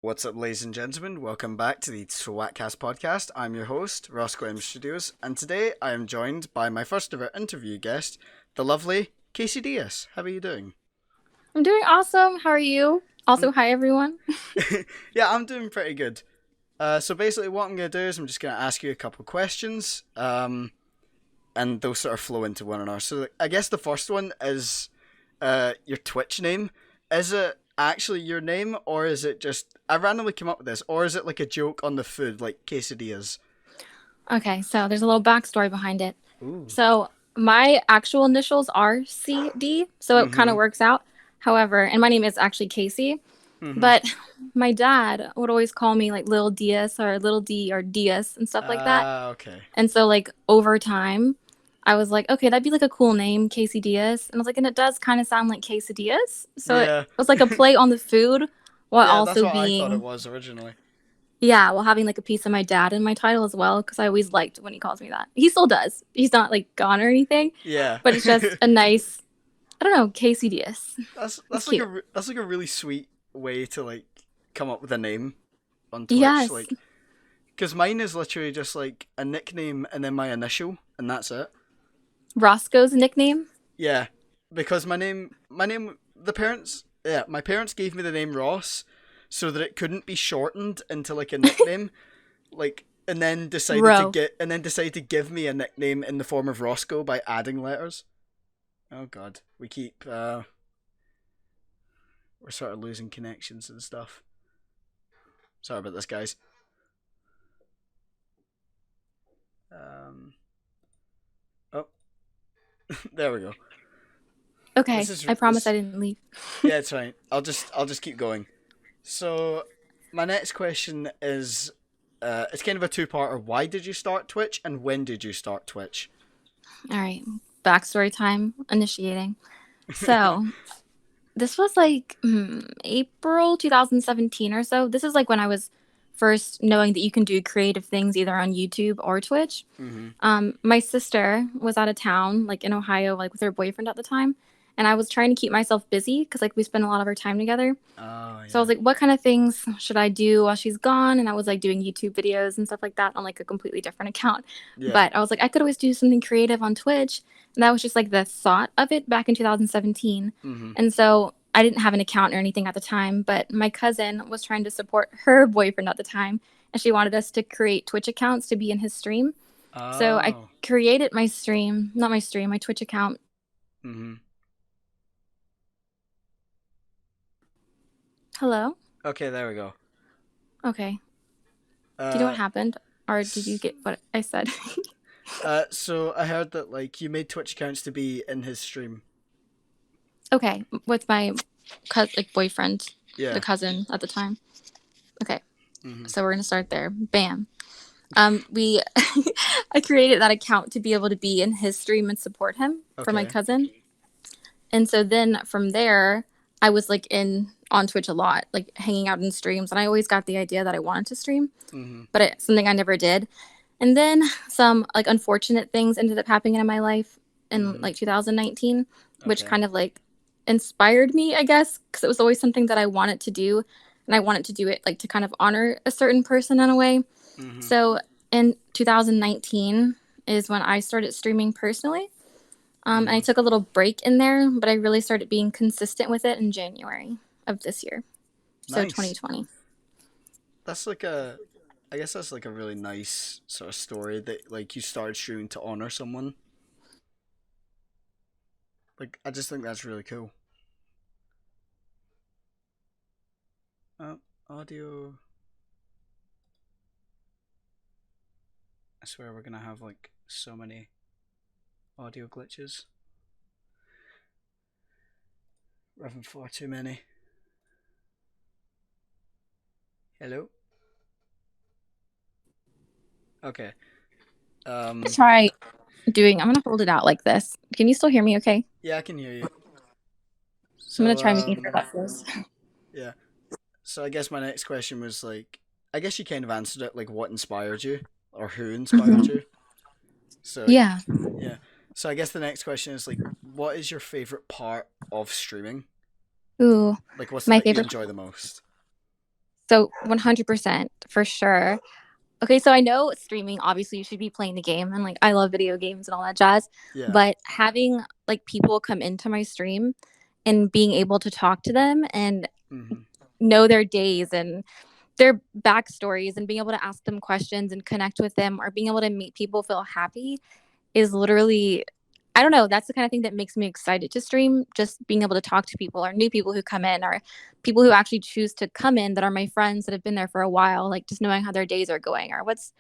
What's up, ladies and gentlemen? Welcome back to the Twatcast podcast. I'm your host, Roscoe M Studios, and today I am joined by my first ever interview guest, the lovely Casey Diaz. How are you doing? I'm doing awesome. How are you? I'm Also, hi everyone. yeah, I'm doing pretty good. So basically, what I'm going to do is I'm just going to ask you a couple questions, and they'll sort of flow into one another. So I guess the first one is your Twitch name. Is it actually your name, or is it just I randomly came up with this, or is it like a joke on the food, like quesadillas? Okay, so there's a little backstory behind it. Ooh. So my actual initials are CD, so it kind Mm-hmm. of works out. However, and my name is actually Casey, Mm-hmm. but my dad would always call me like Little Diaz or Little D or Diaz and stuff like that. Okay. And so like over time, I was like, okay, that'd be like a cool name, Casey Diaz. And I was like, and it does kind of sound like quesadillas. So it Yeah. was like a play on the food while Yeah, that's also what I thought it being was originally. yeah, well, having like a piece of my dad in my title as well, because I always liked when he calls me that. He still does. He's not like gone or anything, Yeah. but it's just a nice, I don't know, KCDS. that's It's that's like cute. a really sweet way to like come up with a name on Twitch, Yes, like because mine is literally just like a nickname and then my initial, and that's it. Roscoe's nickname. Yeah, because my parents gave me the name Ross so that it couldn't be shortened into like a nickname, like, Ro. and then decided to give me a nickname in the form of Roscoe by adding letters. Oh God, we're sort of losing connections and stuff. Sorry about this, guys. Um, oh, there we go. This Okay, is I promise this. I didn't leave. Yeah, it's fine. I'll just keep going. So my next question is, it's kind of a two-parter. Why did you start Twitch, and when did you start Twitch? All right, backstory time initiating. So this was like April 2017 or so. This is like when I was first knowing that you can do creative things either on YouTube or Twitch. Mm-hmm. My sister was out of town, like in Ohio, like with her boyfriend at the time, and I was trying to keep myself busy because like we spent a lot of our time together. Oh So I was yeah, like, what kind of things should I do while she's gone? And I was like doing YouTube videos and stuff like that on like a completely different account. yeah. But I was like, I could always do something creative on Twitch. And that was just like the thought of it back in 2017. Mm-hmm. And so I didn't have an account or anything at the time, but my cousin was trying to support her boyfriend at the time. And she wanted us to create Twitch accounts to be in his stream. So I Oh. created my stream, not my stream, my Twitch account. Mm-hmm. Hello? Okay, there we go. Okay. Do you know what Uh, happened? Or did you s- get what I said? so I heard that like you made Twitch accounts to be in his stream. Okay, with my like boyfriend, the Yeah. cousin at the time. Okay, Mm-hmm. so we're gonna start there. Bam. We I created that account to be able to be in his stream and support him for my Okay. cousin. And so then from there, I was like in on Twitch a lot, like hanging out in streams, and I always got the idea that I wanted to stream, Mm-hmm. but it's something I never did. And then some like unfortunate things ended up happening in my life in Mm-hmm. like 2019, which Okay. kind of like inspired me, I guess, because it was always something that I wanted to do. And I wanted to do it like to kind of honor a certain person in a way. Mm-hmm. So in 2019 is when I started streaming personally. And I Mm-hmm. took a little break in there, but I really started being consistent with it in January of this year. So Nice. 2020. That's like a I guess that's like a really nice sort of story that like you started streaming to honor someone. Like I just think that's really cool. Uh, audio. I swear we're gonna have like so many audio glitches. We're having far too many. Hello. Okay. Um. Try doing, I'm going to hold it out like this. Can you still hear me okay? Yeah, I can hear you. I'm going So to try making sure that goes. yeah. So I guess my next question was like, I guess you kind of answered it, like what inspired you or who inspired Mhm. you. So Yeah. yeah. So I guess the next question is like, what is your favorite part of streaming? Ooh, Like, what's the my bit you favorite. enjoy the most? So 100% for sure. Okay, so I know streaming, obviously you should be playing the game and like I love video games and all that jazz, Yeah. but having like people come into my stream and being able to talk to them and Hmm. know their days and their backstories and being able to ask them questions and connect with them or being able to make people feel happy is literally, I don't know, that's the kind of thing that makes me excited to stream. Just being able to talk to people or new people who come in or people who actually choose to come in that are my friends that have been there for a while, like just knowing how their days are going or what's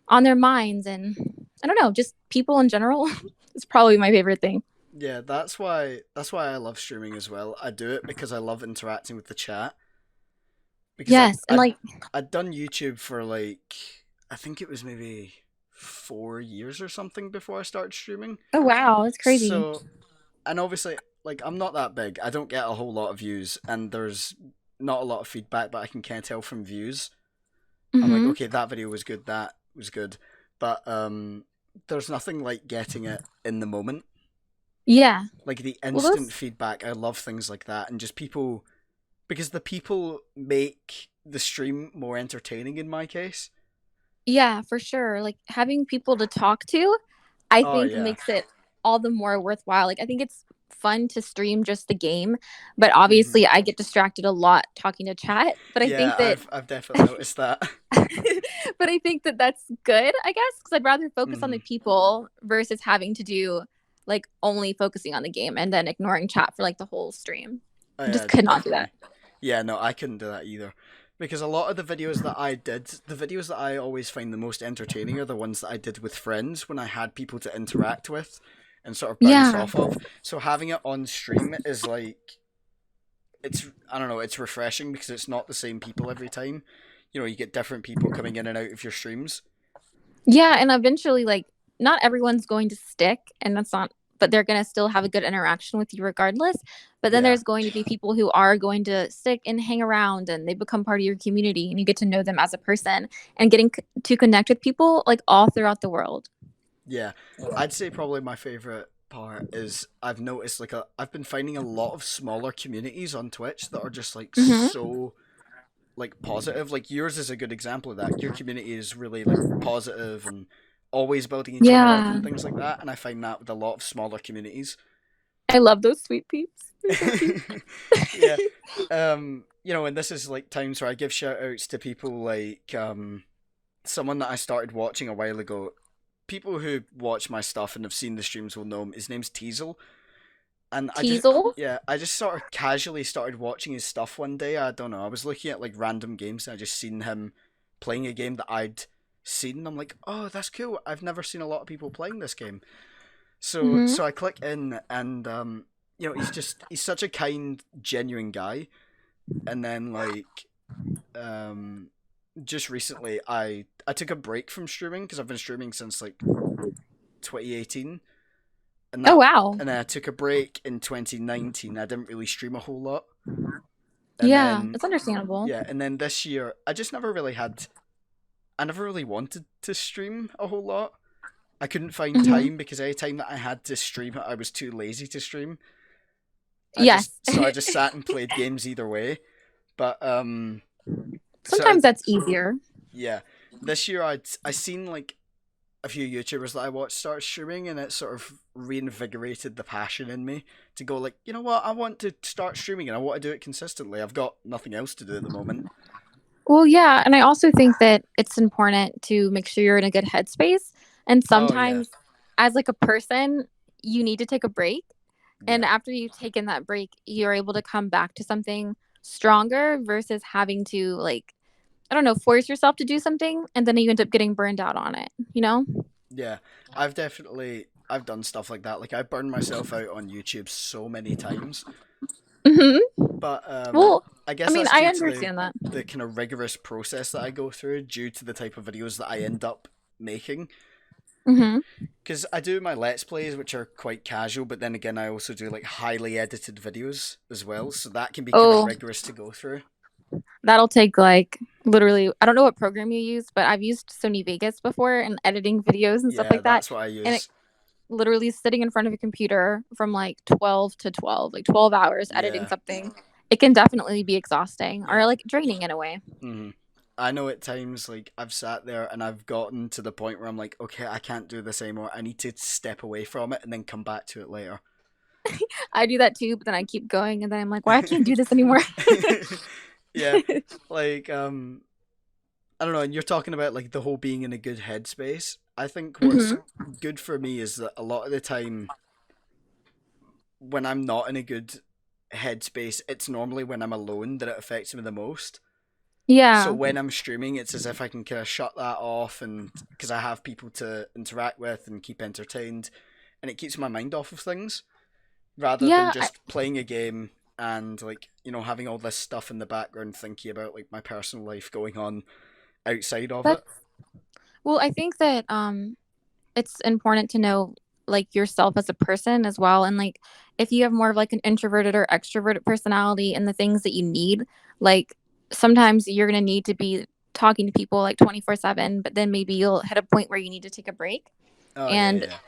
on their minds. And I don't know, just people in general is probably my favorite thing. Yeah, that's why I love streaming as well. I do it because I love interacting with the chat. Because Yes. And like, I'd done YouTube for like, I think it was maybe 4 years or something before I started streaming. oh, wow, that's crazy. So, and obviously, like, I'm not that big. I don't get a whole lot of views, and there's not a lot of feedback, but I can kind of tell from views. I'm like, Hmm. okay, that video was good, that was good, but there's nothing like getting it in the moment. Yeah. Like the Well, instant those, feedback, I love things like that, and just people, because the people make the stream more entertaining in my case. yeah, for sure. Like having people to talk to, I Oh think yeah. makes it all the more worthwhile. Like I think it's fun to stream just the game, but Hmm. obviously I get distracted a lot talking to chat, but I Yeah, think that I've definitely noticed that. but I think that that's good, I guess, cuz I'd rather focus on the Hmm. people versus having to do like only focusing on the game and then ignoring chat for like the whole stream. Oh I just yeah, could not do that. definitely. Yeah, no, I couldn't do that either. Because a lot of the videos that I did, the videos that I always find the most entertaining are the ones that I did with friends when I had people to interact with and sort of bounce Yeah. off of. So having it on stream is like, it's, I don't know, it's refreshing because it's not the same people every time. You know, you get different people coming in and out of your streams. Yeah, and eventually, like, not everyone's going to stick, and that's not, but they're going to still have a good interaction with you regardless. But then Yeah. there's going to be people who are going to stick and hang around, and they become part of your community, and you get to know them as a person and getting to connect with people like all throughout the world. Yeah. I'd say probably my favorite part is I've noticed like I've been finding a lot of smaller communities on Twitch that are just like Hmm. so like positive. Like yours is a good example of that. Your community is really like positive and always building each other up Yeah, and things like that. And I find that with a lot of smaller communities. I love those sweet peeps. They're so cute. Yeah. You know, and this is like times where I give shout outs to people like someone that I started watching a while ago. People who watch my stuff and have seen the streams will know him. His name's Teasel. And I just, Teasel. yeah, I just sort of casually started watching his stuff one day. I don't know. I was looking at like random games and I just seen him playing a game that I'd seen. I'm like, oh, that's cool. I've never seen a lot of people playing this game. So Hmm. so I click in and you know, he's such a kind, genuine guy. And then like um just recently I took a break from streaming because I've been streaming since like 2018 and Oh that wow. and then I took a break in 2019. I didn't really stream a whole lot. And Yeah, then it's understandable. yeah, and then this year I never really wanted to stream a whole lot. I couldn't find Hmm. time because any time that I had to stream I was too lazy to stream. Yes. I just sat and played games either way. But so Sometimes that's easier. yeah, this year I seen like a few YouTubers that I watched start streaming, and it sort of reinvigorated the passion in me to go like, you know what, I want to start streaming and I want to do it consistently. I've got nothing else to do at the moment. Well, yeah, and I also think that it's important to make sure you're in a good headspace. And Oh yeah, sometimes, as like a person, you need to take a break. And yeah, after you've taken that break, you're able to come back to something stronger versus having to like, I don't know, force yourself to do something and then you end up getting burned out on it, you know? yeah. I've done stuff like that. Like I burned myself out on YouTube so many times, Hmm. but Well, I I guess mean, that's I due to understand that. the kind of rigorous process that I go through, due to the type of videos that I end up making. Hmm. Because I do my let's plays, which are quite casual, but then again, I also do like highly edited videos as well, so that can be kind of Oh, rigorous to go through. that'll take like literally, I don't know what program you use, but I've used Sony Vegas before and editing videos and stuff Yeah, like that. that's what I And it use. literally sitting in front of a computer from like 12 to 12, like 12 hours editing Yeah, something. it can definitely be exhausting Yeah. or like draining in a way. hmm I know at times like I've sat there and I've gotten to the point where I'm like, okay, I can't do this anymore. I need to step away from it and then come back to it later. I do that too, but then I keep going and then I'm like, why I can't do this anymore. Yeah, like I don't know. And you're talking about like the whole being in a good headspace. I think what's Hmm. good for me is that a lot of the time when I'm not in a good headspace, it's normally when I'm alone that it affects me the most. So Yeah. when I'm streaming, it's as if I can kind of shut that off, and because I have people to interact with and keep entertained, and it keeps my mind off of things rather than Yeah. just playing a game and like having all this stuff in the background thinking about like my personal life going on outside of it. That's well, I think that it's important to know like yourself as a person as well, and like if you have more of like an introverted or extroverted personality and the things that you need, like sometimes you're going to need to be talking to people like 24/7, but then maybe you'll hit a point where you need to take a break, Oh yeah, and yeah,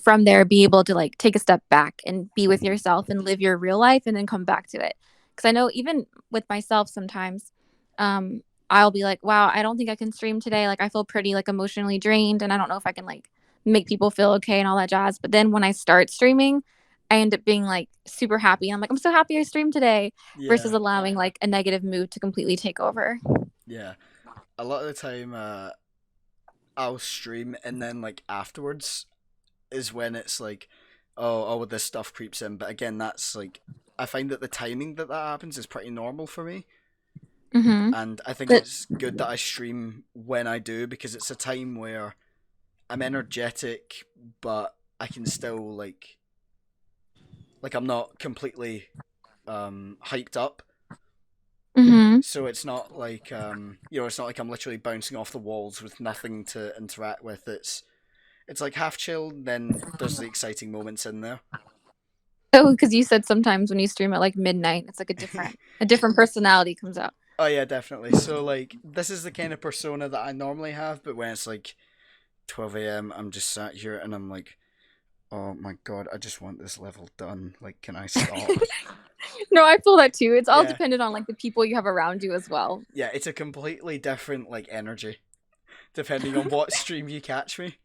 from there be able to like take a step back and be with yourself and live your real life and then come back to it. Because I know even with myself sometimes, um I'll be like, wow, I don't think I can stream today, like I feel pretty like emotionally drained and I don't know if I can like make people feel okay and all that jazz. But then when I start streaming, I end up being like super happy. I'm like, I'm so happy I streamed today, versus yeah, allowing like a negative mood to completely take over. yeah. A lot of the time, I'll stream and then like afterwards is when it's like, oh, this stuff creeps in. But again, that's like, I find that the timing that happens is pretty normal for me. Mm-hmm. And I think But it's good that I stream when I do because it's a time where I'm energetic, but I can still like I'm not completely hyped up. mm-hmm. So it's not like it's not like I'm literally bouncing off the walls with nothing to interact with. It's like half chilled, then there's the exciting moments in there. Oh, because you said sometimes when you stream at like midnight, it's like a different personality comes out. Oh yeah, definitely. So like this is the kind of persona that I normally have, but when it's like 12 a.m., I'm just sat here and I'm like, oh my god, I just want this level done. Like, can I stop? No, I feel that too. It's all Yeah, dependent on like the people you have around you as well. yeah. It's a completely different like energy depending on what stream you catch me.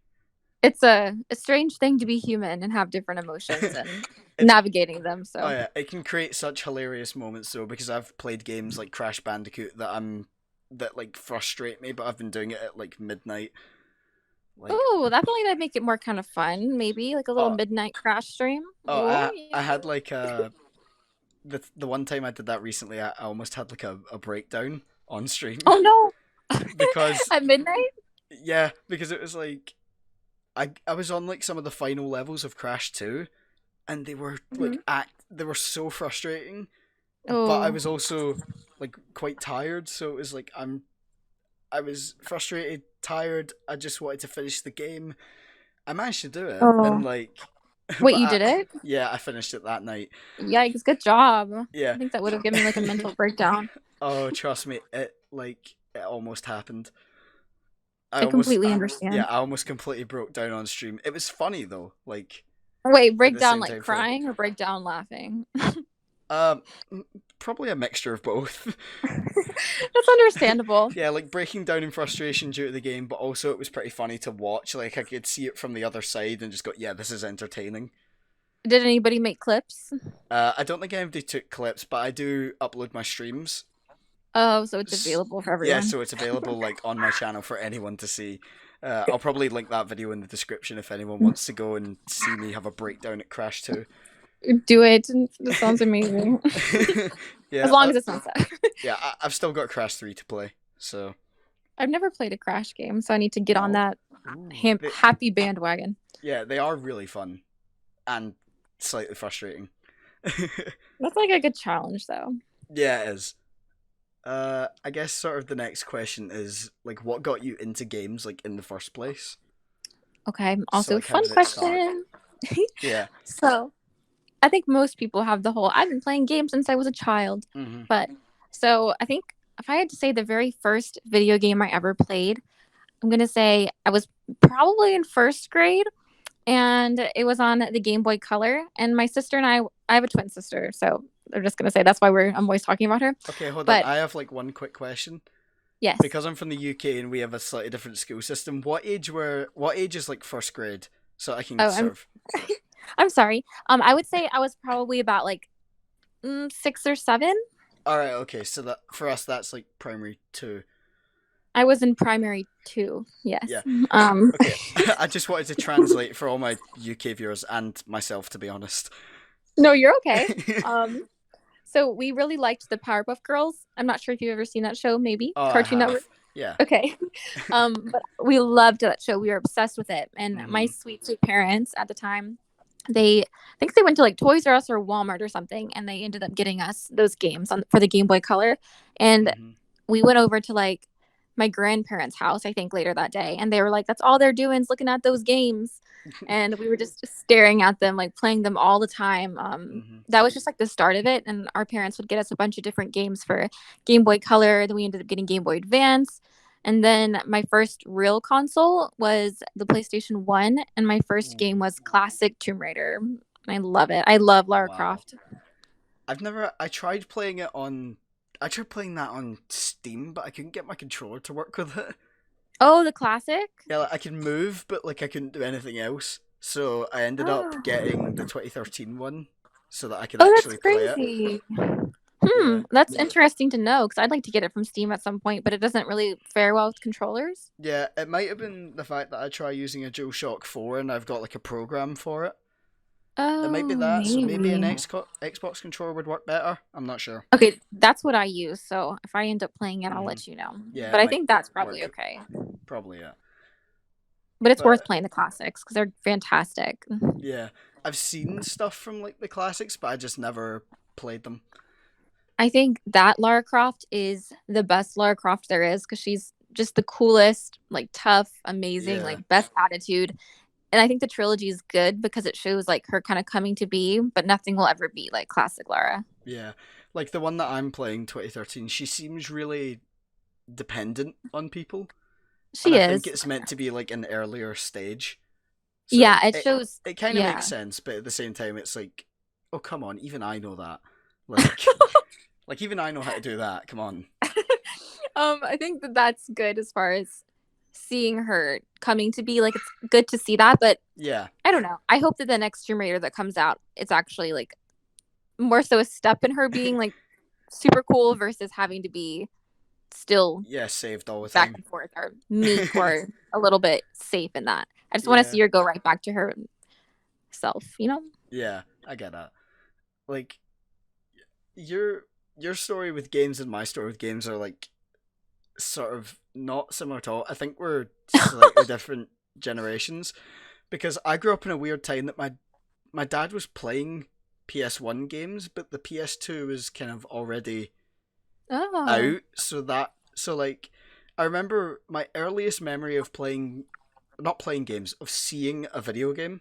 It's a strange thing to be human and have different emotions and It's navigating them. Oh So, yeah, it can create such hilarious moments though because I've played games like Crash Bandicoot that like frustrate me, but I've been doing it at like midnight. Like oh, that probably would make it more kind of fun. Maybe like a little oh midnight crash stream. oh Oh I yeah. had like the one time I did that recently, I almost had like a breakdown on stream Oh no. because At midnight. yeah, because it was like I was on like some of the final levels of Crash 2 and they were Hmm. they were so frustrating, but I Oh. was also like quite tired, so it was like I was frustrated, tired. I just wanted to finish the game. I managed to do it, and Oh. like, Wait, but you did it? yeah, I finished it that night. Yikes! Good job. Yeah. I think that would have given me like a mental breakdown. Oh, trust me, it almost happened. I I almost completely yeah, understand. I almost completely broke down on stream. It was funny though, like Wait, at break the down same like time frame. crying or break down laughing? Um, Probably a mixture of both. That's understandable. Yeah, like breaking down in frustration due to the game, but also it was pretty funny to watch. Like I could see it from the other side and just go, yeah, this is entertaining. Did anybody make clips? I don't think anybody took clips, but I do upload my streams. Oh, so it's available for Yeah, everyone. so it's available like on my channel for anyone to see. I'll probably link that video in the description if anyone wants to go and see me have a breakdown at Crash 2. Do it. This sounds amazing. As Yeah, long as it's not sad. yeah, I've still got Crash 3 to play, so I've never played a Crash game, so I need to get on no. that Ooh, happy bandwagon. yeah, they are really fun and slightly frustrating. That's like a good challenge, though. Yeah, it is. I guess sort of the next question is like, what got you into games like in the first place? Okay, So also like, how fun did it start? question. Yeah. So I think most people have the whole I've been playing games since I was a child. hmm But so I think if I had to say the very first video game I ever played, I'm gonna say I was probably in first grade, and it was on the Game Boy Color. And my sister and I have a twin sister, so I'm just gonna say that's why I'm always talking about her. Okay, hold on. But I have like one quick question. yes. Because I'm from the UK and we have a slightly different school system. What age is like first grade? So I can Oh, sort of. I'm sorry. I would say I was probably about like 6 or 7. All right, okay. So that for us, that's like primary two. I was in primary 2. Yeah. Yes. Um, Okay. I just wanted to translate for all my UK viewers and myself, to be honest. no, you're okay. So we really liked the Powerpuff Girls. I'm not sure if you've ever seen that show. Maybe Oh, I Cartoon Network. have. Yeah. Okay. But we loved that show. We were obsessed with it. And my Mhm. sweet, sweet parents at the time, I think they went to like Toys R Us or Walmart or something, and they ended up getting us those games for the Game Boy Color. And Mhm. we went over to like my grandparents' house, I think later that day, and they were like, "That's all they're doing is looking at those games." And we were just staring at them, like playing them all the time. Mhm. That was just like the start of it, and our parents would get us a bunch of different games for Game Boy Color. Then we ended up getting Game Boy Advance, and then my first real console was the PlayStation 1, and my first game Ooh. was classic Tomb Raider. I love it. I love Lara Wow. Croft. I've never. I tried playing it on. I tried playing that on Steam, but I couldn't get my controller to work with it. Oh, the classic? Yeah, like, I could move, but like I couldn't do anything else. So I ended up Oh, getting the 2013 one, so that I could oh, that's actually play it. crazy. Yeah, That's interesting to know because I'd like to get it from Steam at some point, but it doesn't really fare well with controllers. yeah. It might have been the fact that I tried using a DualShock 4 and I've got like a program for it. It might be Oh, that. So maybe an maybe. Xbox controller would work better. I'm not sure. Okay, that's what I use. So if I end up playing it, I'll Hmm. let you know. Yeah, But it I might think that's probably work. okay. Probably yeah. But it's worth But playing the classics because they're fantastic. yeah, I've seen stuff from like the classics, but I just never played them. I think that Lara Croft is the best Lara Croft there is because she's just the coolest, like tough, amazing, Yeah. like best attitude. And I think the trilogy is good because it shows like her kind of coming to be, but nothing will ever be like classic Lara. Yeah, like the one that I'm playing, 2013, she seems really dependent on people, and She I think is. it's meant to be like an earlier stage. So Yeah, it it shows. it kind of makes Yeah. sense, but at the same time, it's like, oh come on, even I know that. Like, like even I know how to do that. Come on. I think that that's good as far as seeing her coming to be. Like, it's good to see that, but Yeah, I don't know. I hope that the next Tomb Raider that comes out, it's actually like more so a step in her being like super cool versus having to be still yeah, saved all the back time. and forth or meek or a little bit safe in that. I just want to Yeah, see her go right back to herself. yeah, I get that. Like your your story with games and my story with games are like sort of not similar at all. I think we're slightly different generations because I grew up in a weird time that my dad was playing PS1 games, but the PS2 was kind of already Oh. out. So like I remember my earliest memory of playing not playing games, of seeing a video game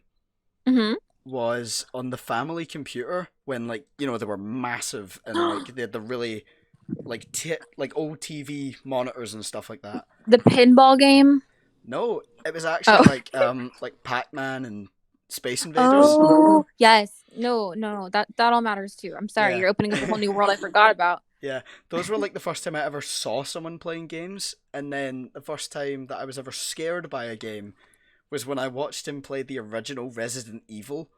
Mm-hmm. was on the family computer when like, they were massive and like they had the really like old TV monitors and stuff like that. The pinball game. No, it was actually Oh. like Pac-Man and Space Invaders. Oh, yes. No, no, that all matters too. I'm sorry, Yeah. you're opening up a whole new world I forgot about. Yeah, those were like the first time I ever saw someone playing games, and then the first time that I was ever scared by a game was when I watched him play the original Resident Evil.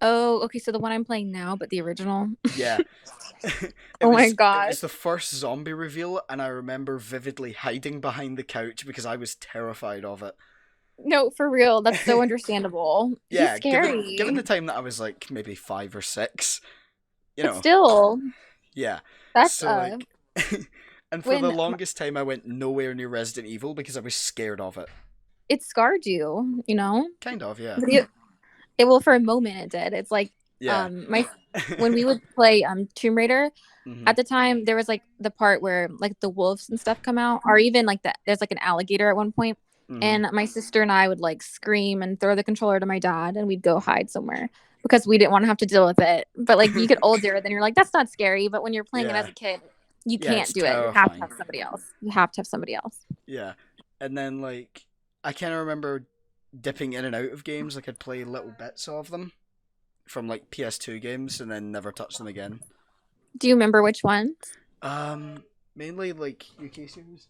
Oh, okay, so the one I'm playing now, but the original. Yeah. it Oh my was it gosh. was the first zombie reveal, and I remember vividly hiding behind the couch because I was terrified of it. No, for real, that's so understandable. He's Yeah, given the scary. time that I was like maybe 5 or 6, you But know, still, yeah. that's So like, and for the when longest time, I went nowhere near Resident Evil because I was scared of it. it scarred you. Kind of, yeah, But it will for a moment it did. It's like yeah. my when we would play Tomb Raider Hmm. at the time there was like the part where like the wolves and stuff come out or even like that there's like an alligator at one point Hmm. and my sister and I would like scream and throw the controller to my dad and we'd go hide somewhere because we didn't want to have to deal with it. But like you get older then you're like that's not scary, but when you're playing it as Yeah, a kid you yeah. can't It's do it. You have to terrifying. have somebody else. You have to have somebody else. Yeah, and then like I kind of remember dipping in and out of games. Like I'd play little bits of them from like PS2 games and then never touch them again. Do you remember which ones? Um, Mainly like UK series.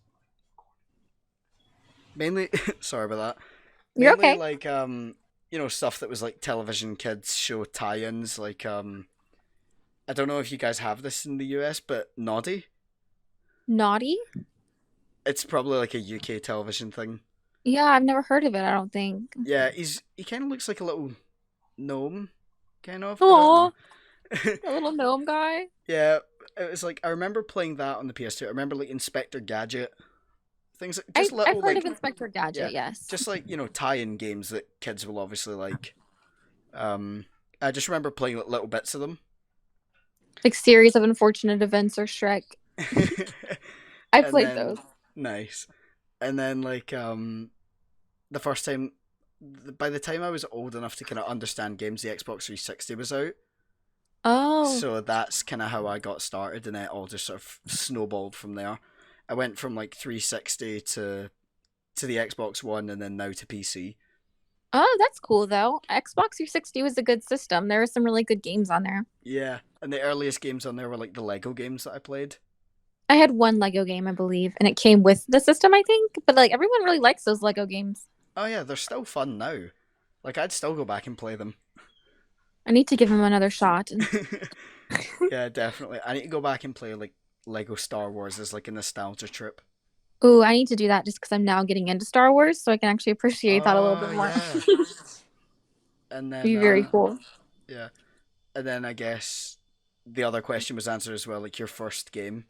Mainly, sorry about that. You're Mainly okay. like stuff that was like television kids show tie-ins. Like I don't know if you guys have this in the US, but Noddy. Naughty? It's probably like a UK television thing. Yeah, I've never heard of it, I don't think. Yeah, he kind of looks like a little gnome, kind of. I don't know. Oh, a little gnome guy. Yeah, it was like I remember playing that on the PS2. I remember like Inspector Gadget, things like just I've little heard of like Inspector yeah, Gadget, yes. just like tie-in games that kids will obviously like. Um, I just remember playing like, little bits of them. Like Series of Unfortunate Events or Shrek. I And played then those. nice, and then like the first time, by the time I was old enough to kind of understand games, the Xbox 360 was out. Oh. So that's kind of how I got started, and it all just sort of snowballed from there. I went from like 360 to the Xbox One, and then now to PC. Oh, that's cool though. Xbox 360 was a good system. There were some really good games on there. Yeah, and the earliest games on there were like the Lego games that I played. I had one Lego game, I believe, and it came with the system, I think. But like everyone really likes those Lego games. Oh yeah, they're still fun now. Like I'd still go back and play them. I need to give them another shot. Yeah, definitely. I need to go back and play like Lego Star Wars as like a nostalgia trip. Ooh, I need to do that just because I'm now getting into Star Wars, so I can actually appreciate that a little Oh bit more. yeah. And Be then very cool. yeah. And then I guess the other question was answered as well, like your first game.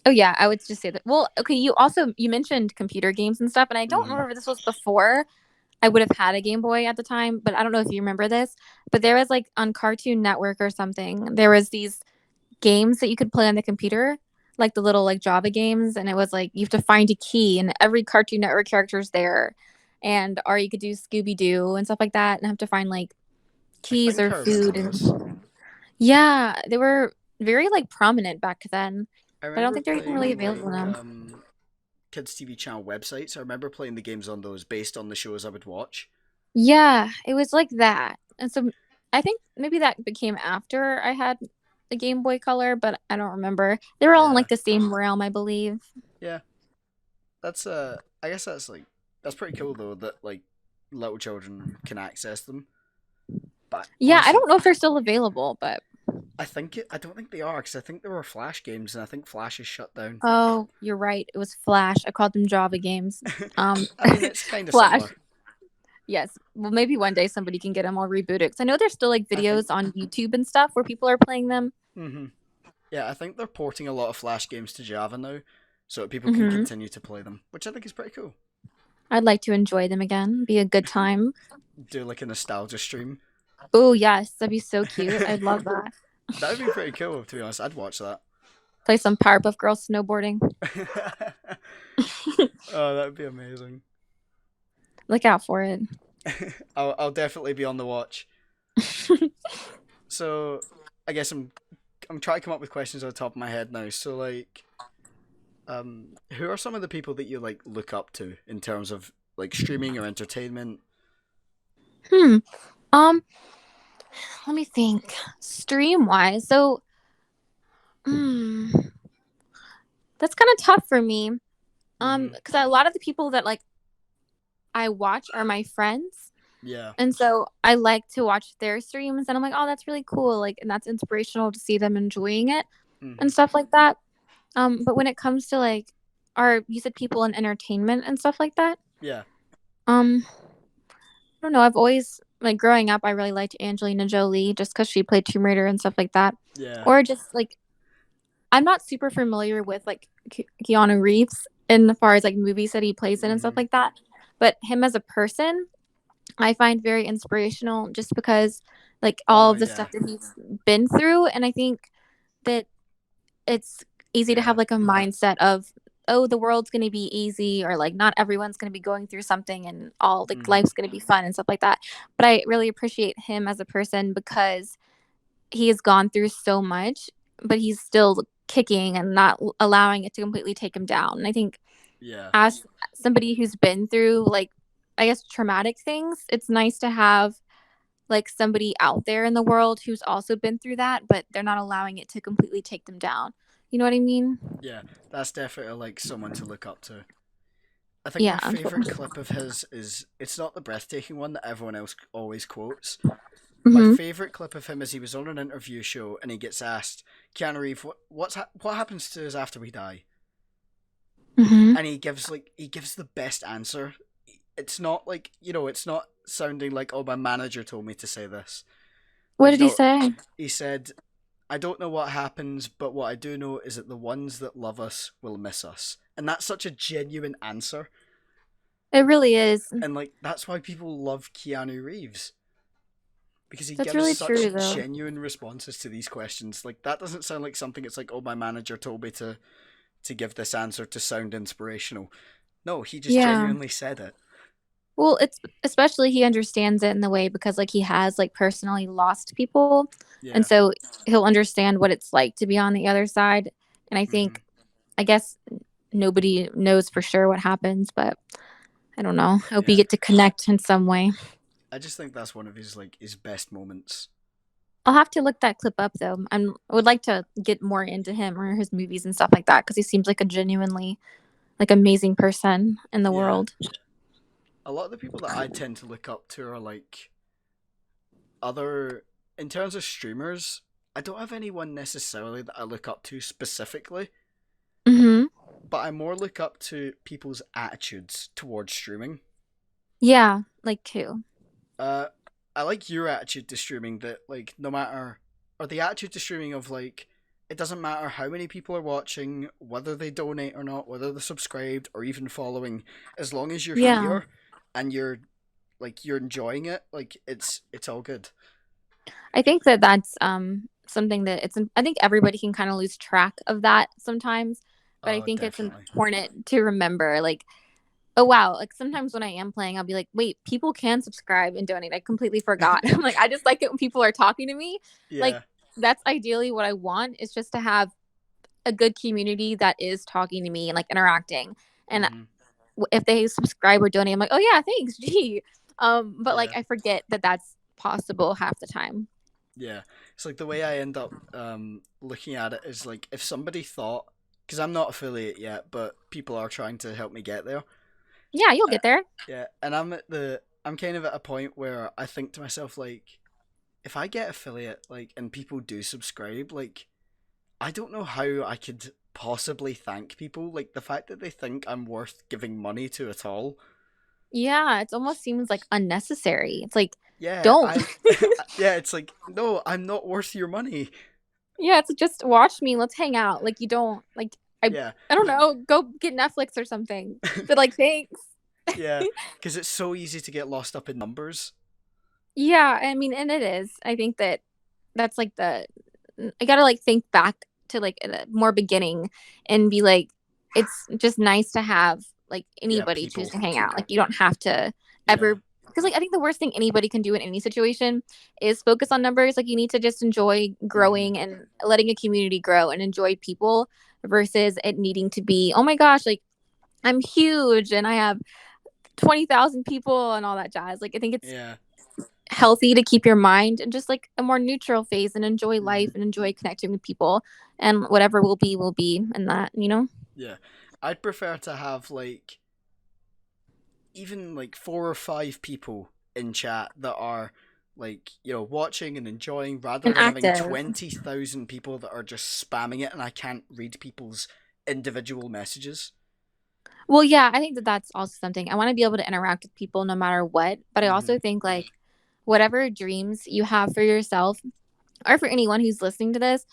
Oh yeah, I would just say that. Well, okay, you mentioned computer games and stuff, and I don't Hmm. remember if this was before I would have had a Game Boy at the time, but I don't know if you remember this. But there was like on Cartoon Network or something, there was these games that you could play on the computer, like the little like Java games, and it was like you have to find a key, and every Cartoon Network character is there, and or you could do Scooby Doo and stuff like that, and have to find like I keys think or I remember food, those. and yeah, they were very like prominent back then, I but I don't remember think they're even really playing available like now. kids TV channel websites. I remember playing the games on those based on the shows I would watch. Yeah, it was like that, and so I think maybe that became after I had the Game Boy Color, but I don't remember. They were all in Yeah. like the same realm, I believe. Yeah. That's I guess that's like that's pretty cool though that like little children can access them. But Yeah, I honestly, don't know if they're still available, but I don't think they are because I think there were Flash games and I think Flash is shut down. oh, you're right. It was Flash. I called them Java games. Um, I mean, it's kind of Flash. similar. Yes. Well, maybe one day somebody can get them all rebooted. Because I know there's still like I think. videos on YouTube and stuff where people are playing them. Hmm. Yeah, I think they're porting a lot of Flash games to Java now, so that people can Hmm. continue to play them, which I think is pretty cool. I'd like to enjoy them again. Be a good time. Do like a nostalgia stream. Oh yes, that'd be so cute. I'd That love that. would be pretty cool, to be honest. I'd watch that. Play some Powerpuff Girls snowboarding. Oh, that would be amazing. Look out for it. I'll definitely be on the watch. So, I guess I'm trying to come up with questions on the top of my head now. So, like, who are some of the people that you like look up to in terms of like streaming or entertainment? Hmm. Um. Let me think. Stream wise, so hmm, that's kind of tough for me. Hmm. Because a lot of the people that like I watch are my friends. Yeah. And so I like to watch their streams and I'm like, oh, that's really cool. Like, and that's inspirational to see them enjoying it Hmm. and stuff like that. But when it comes to like, you said people in entertainment and stuff like that. Yeah. I don't know. I've always, like, growing up, I really liked Angelina Jolie just because she played Tomb Raider and stuff like that. Yeah. Or just like, I'm not super familiar with like Keanu Reeves in as far as like movies that he plays in and stuff Hmm. like that. But him as a person, I find very inspirational just because like all Oh of the yeah. stuff that he's been through. And I think that it's easy to have Yeah. like a mindset of, oh, the world's going to be easy or like not everyone's going to be going through something and all like Hmm. life's going to be fun and stuff like that. But I really appreciate him as a person because he has gone through so much, but he's still kicking and not allowing it to completely take him down. And I think Yeah. as somebody who's been through like I guess traumatic things, it's nice to have like somebody out there in the world who's also been through that, but they're not allowing it to completely take them down. You know what I mean? Yeah, that's definitely like someone to look up to. I think my Yeah. favorite clip of his is it's not the breathtaking one that everyone else always quotes. My Mhm. favorite clip of him is he was on an interview show and he gets asked, "Keanu Reeves, what happens to us after we die?" Mhm. And he gives the best answer. It's not like it's not sounding like, "Oh, my manager told me to say this." What Like did he no, say? he said, "I don't know what happens, but what I do know is that the ones that love us will miss us." And that's such a genuine answer. It really is. And like that's why people love Keanu Reeves because he That's gives really true, such though. genuine responses to these questions. Like that doesn't sound like something it's like, "Oh, my manager told me to give this answer to sound inspirational." No, he just Yeah. genuinely said it. Well, it's especially he understands it in the way because like he has like personally lost people, and Yeah. so he'll understand what it's like to be on the other side. And I Hmm. think, I guess nobody knows for sure what happens, but I don't know. I hope you Yeah. get to connect in some way. I just think that's one of his best moments. I'll have to look that clip up though. I would like to get more into him or his movies and stuff like that because he seems like a genuinely like amazing person in the Yeah. world. A lot of the people that I tend to look up to are like other in terms of streamers. I don't have anyone necessarily that I look up to specifically, Hmm. but I more look up to people's attitudes towards streaming. Yeah, like too. Uh, I like your attitude to streaming that like no matter or the attitude to streaming of like it doesn't matter how many people are watching, whether they donate or not, whether they're subscribed or even following, as long as you're Yeah. here and you're enjoying it, like it's all good. I think that that's something that it's I think everybody can kind of lose track of that sometimes, but I Oh, think it's definitely. important to remember like, oh wow, like sometimes when I am playing I'll be like, wait, people can subscribe and donate. I completely forgot. I'm like, I just like it when people are talking to me. Like Yeah. that's ideally what I want, is just to have a good community that is talking to me and like interacting. And Hmm. if they subscribe or donate, I'm like, oh yeah, thanks. Gee. But like Yeah. I forget that that's possible half the time. Yeah. It's like the way I end up looking at it is like if somebody thought because I'm not affiliate yet, but people are trying to help me get there. Yeah, you'll Uh, get there. yeah, and I'm kind of at a point where I think to myself like if I get affiliate like and people do subscribe, like I don't know how I could possibly thank people like the fact that they think I'm worth giving money to at all. Yeah, it almost seems like unnecessary. It's like, Yeah, don't. I yeah, it's like no, I'm not worth your money. Yeah, it's just watch me. Let's hang out. Like you don't like I Yeah. I don't know. Go get Netflix or something. But like thanks. Yeah, because it's so easy to get lost up in numbers. Yeah, I mean, and it is. I think that that's like the I gotta like think back to like the more beginning and be like, it's just nice to have like Yeah, anybody choose people. to hang out. Like you don't have to Yeah. ever, because like I think the worst thing anybody can do in any situation is focus on numbers. Like you need to just enjoy Hmm. growing and letting a community grow and enjoy people versus it needing to be, oh my gosh, like I'm huge and I have 20,000 people and all that jazz. Like I think it's Yeah. healthy to keep your mind in just like a more neutral phase and enjoy life Hmm. and enjoy connecting with people, and whatever will be in that, you know. Yeah. I'd prefer to have like even like 4 or 5 people in chat that are like watching and enjoying rather And than having active. 20,000 people that are just spamming it and I can't read people's individual messages. Well, yeah, I think that that's also something I want to be able to interact with people no matter what, but I Hmm. also think like whatever dreams you have for yourself or for anyone who's listening to this,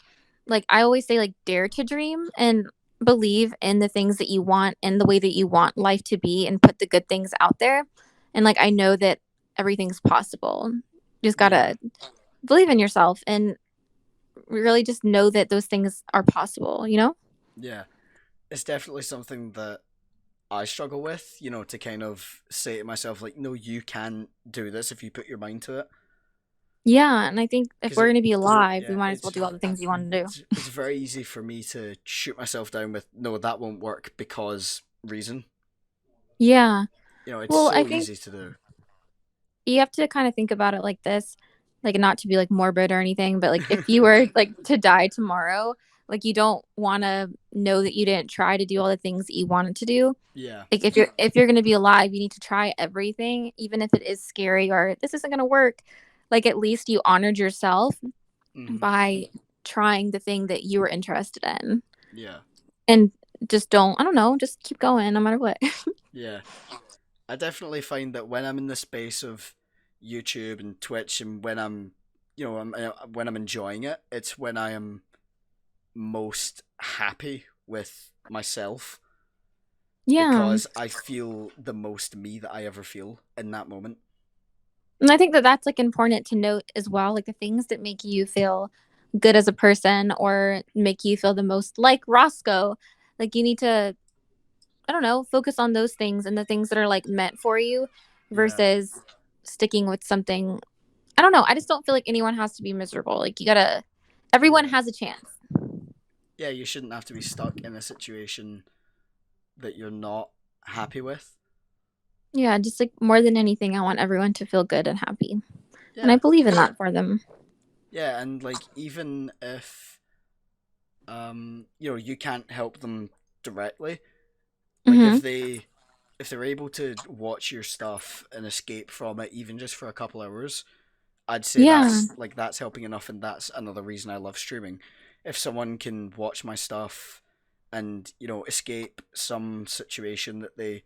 like I always say, like dare to dream and believe in the things that you want and the way that you want life to be and put the good things out there. And like I know that everything's possible. You just Yeah. gotta believe in yourself and really just know that those things are possible, you know? Yeah. It's definitely something that I struggle with, to kind of say to myself, like, no, you can do this if you put your mind to it. Yeah. And I think if Because we're going to be alive, we yeah, might as well do all the things you want to do. it's very easy for me to shoot myself down with, no, that won't work because reason. Yeah. It's Well, I so think, easy to do. you have to kind of think about it like this, like not to be like morbid or anything, but like if you were like to die tomorrow, like you don't want to know that you didn't try to do all the things that you wanted to do. Yeah. Like if you're going to be alive, you need to try everything, even if it is scary or this isn't going to work. Like at least you honored yourself Hmm. by trying the thing that you were interested in. Yeah. And just don't, I don't know, just keep going no matter what. Yeah. I definitely find that when I'm in the space of YouTube and Twitch, and when I'm, when I'm enjoying it, it's when I am most happy with myself Yeah. because I feel the most me that I ever feel in that moment. And I think that that's like important to note as well, like the things that make you feel good as a person or make you feel the most like Roscoe. Like you need to, I don't know, focus on those things and the things that are like meant for you Yeah. versus sticking with something. I don't know. I just don't feel like anyone has to be miserable. Like you gotta, everyone Yeah. has a chance. Yeah, you shouldn't have to be stuck in a situation that you're not happy with. Yeah, just like more than anything, I want everyone to feel good and happy. And I Yeah. believe in that for them. Yeah, and like even if you can't help them directly, like Hmm. if they're able to watch your stuff and escape from it even just for a couple hours, I'd say Yeah. that's helping enough, and that's another reason I love streaming. If someone can watch my stuff and escape some situation that they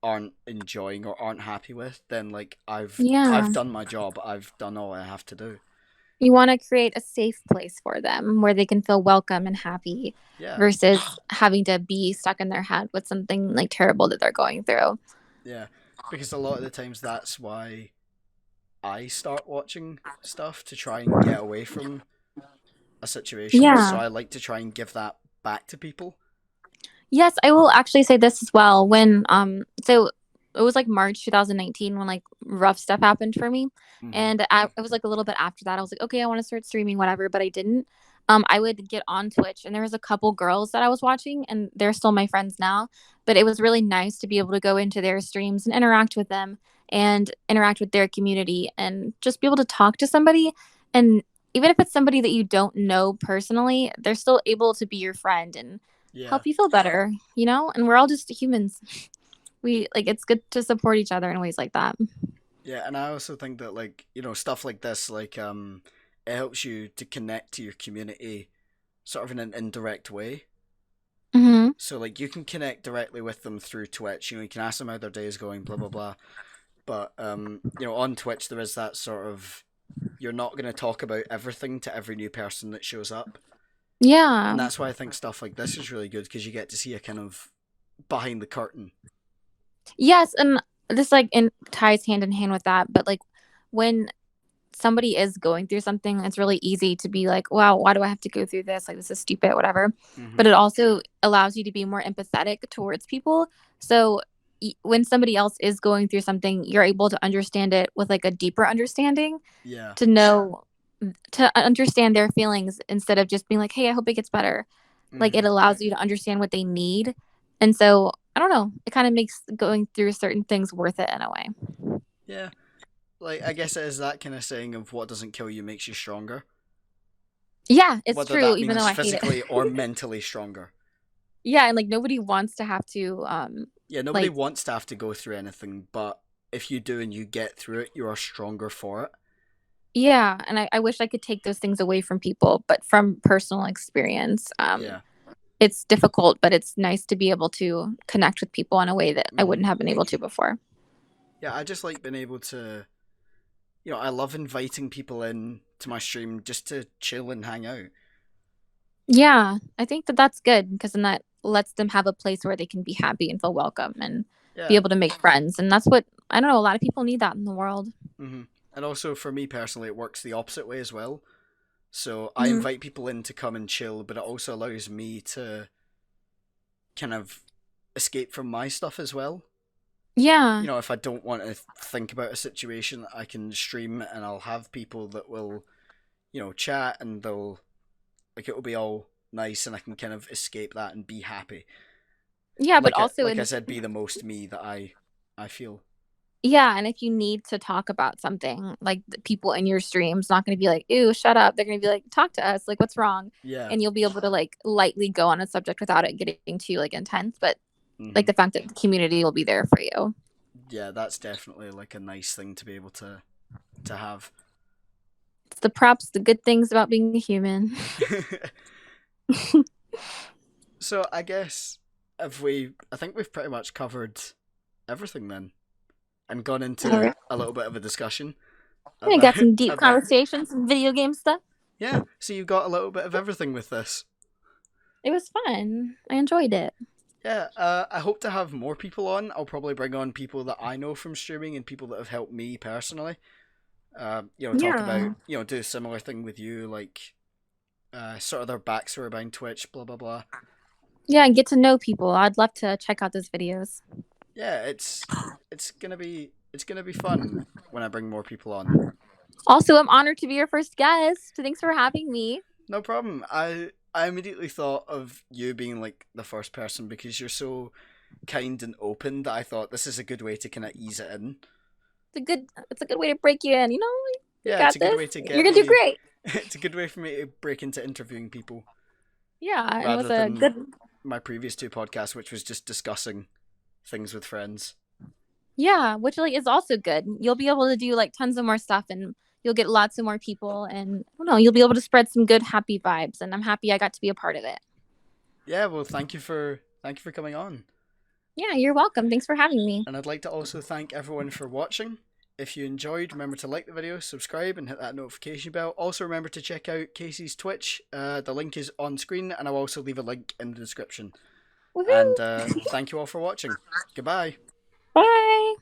aren't enjoying or aren't happy with, then like I've Yeah. done my job. I've done all I have to do. You want to create a safe place for them where they can feel welcome and happy Yeah, versus having to be stuck in their head with something like terrible that they're going through. yeah, because a lot of the times that's why I start watching stuff to try and get away from a situation. So Yeah. I like to try and give that back to people. Yes, I will actually say this as well. When so it was like March 2019 when like rough stuff happened for me. Hmm. And it was like a little bit after that. I was like, okay, I want to start streaming, whatever, but I didn't. I would get on Twitch and there was a couple girls that I was watching and they're still my friends now. But it was really nice to be able to go into their streams and interact with them and interact with their community and just be able to talk to somebody. And even if it's somebody that you don't know personally, they're still able to be your friend and Yeah, help you feel better, you know? And we're all just humans. We like it's good to support each other in ways like that. yeah, and I also think that like stuff like this, like it helps you to connect to your community, sort of in an indirect way. Hmm. So like you can connect directly with them through Twitch. You can ask them how their day is going, blah blah blah. But on Twitch there is that sort of you're not going to talk about everything to every new person that shows up, Yeah. and that's why I think stuff like this is really good because you get to see a kind of behind the curtain. Yes, and this like in ties hand in hand with that, but like when somebody is going through something, it's really easy to be like, wow, why do I have to go through this? Like this is stupid, whatever. Hmm. But it also allows you to be more empathetic towards people. So when somebody else is going through something, you're able to understand it with like a deeper understanding Yeah. to know to understand their feelings instead of just being like, hey, I hope it gets better. Like it Hmm. allows you to understand what they need. And so I don't know, it kind of makes going through certain things worth it in a way. Yeah. Like I guess it is that kind of saying of what doesn't kill you makes you stronger, Yeah, it's whether true, that even though means I hate it. physically or mentally stronger. Yeah, and like nobody wants to have to Yeah, nobody like wants to have to go through anything, but if you do and you get through it, you are stronger for it. yeah, and I wish I could take those things away from people, but from personal experience, Yeah. it's difficult, but it's nice to be able to connect with people in a way that I Hmm. wouldn't have been able to before. Yeah, I just like being able to, I love inviting people in to my stream just to chill and hang out. Yeah, I think that that's good because then that lets them have a place where they can be happy and feel welcome and be Yeah. able to make friends. And that's what I don't know, a lot of people need that in the world. Hmm. And also for me personally, it works the opposite way as well. So I Hmm. invite people in to come and chill, but it also allows me to kind of escape from my stuff as well. Yeah. If I don't want to think about a situation, I can stream and I'll have people that will, chat and they'll like it'll be all nice and I can kind of escape that and be happy. Yeah, but Like also like in I this said, be the most me that I feel. Yeah, and if you need to talk about something, like the people in your stream's not going to be like, "Ew, shut up." They're going to be like, "Talk to us. Like, what's wrong?" Yeah. And you'll be able to like lightly go on a subject without it getting too like intense. But like Hmm. the fact that the community will be there for you. Yeah, that's definitely like a nice thing to be able to have. It's the props, the good things about being a human. So I guess if we, I think we've pretty much covered everything then, and gone All into right. a little bit of a discussion I about got some deep about conversations, some video game stuff. yeah. So you got a little bit of everything with this. It was fun. I enjoyed it. Yeah, I hope to have more people on. I'll probably bring on people that I know from streaming and people that have helped me personally. Talk about Yeah. do a similar thing with you, like sort of their backstory behind Twitch, blah blah blah. Yeah, and get to know people. I'd love to check out those videos. Yeah, it's gonna be fun when I bring more people on. Also, I'm honored to be your first guest. Thanks for having me. No problem. I immediately thought of you being like the first person because you're so kind and open that I thought this is a good way to kind of ease it in. It's a good way to break you in. You Yeah, it's got a good this. way to You're get gonna do me. great. It's a good way for me to break into interviewing people Yeah, and it rather was a than good. my previous two podcasts, which was just discussing things with friends. Yeah, which like is also good. You'll be able to do like tons of more stuff, and you'll get lots of more people, and I don't know, you'll be able to spread some good, happy vibes. And I'm happy I got to be a part of it. Yeah, well, thank you for coming on. Yeah, you're welcome. Thanks for having me. And I'd like to also thank everyone for watching. If you enjoyed, remember to like the video, subscribe, and hit that notification bell. Also, remember to check out Casey's Twitch. The link is on screen, and I'll also leave a link in the description. Woohoo! And thank you all for watching. Goodbye. Bye.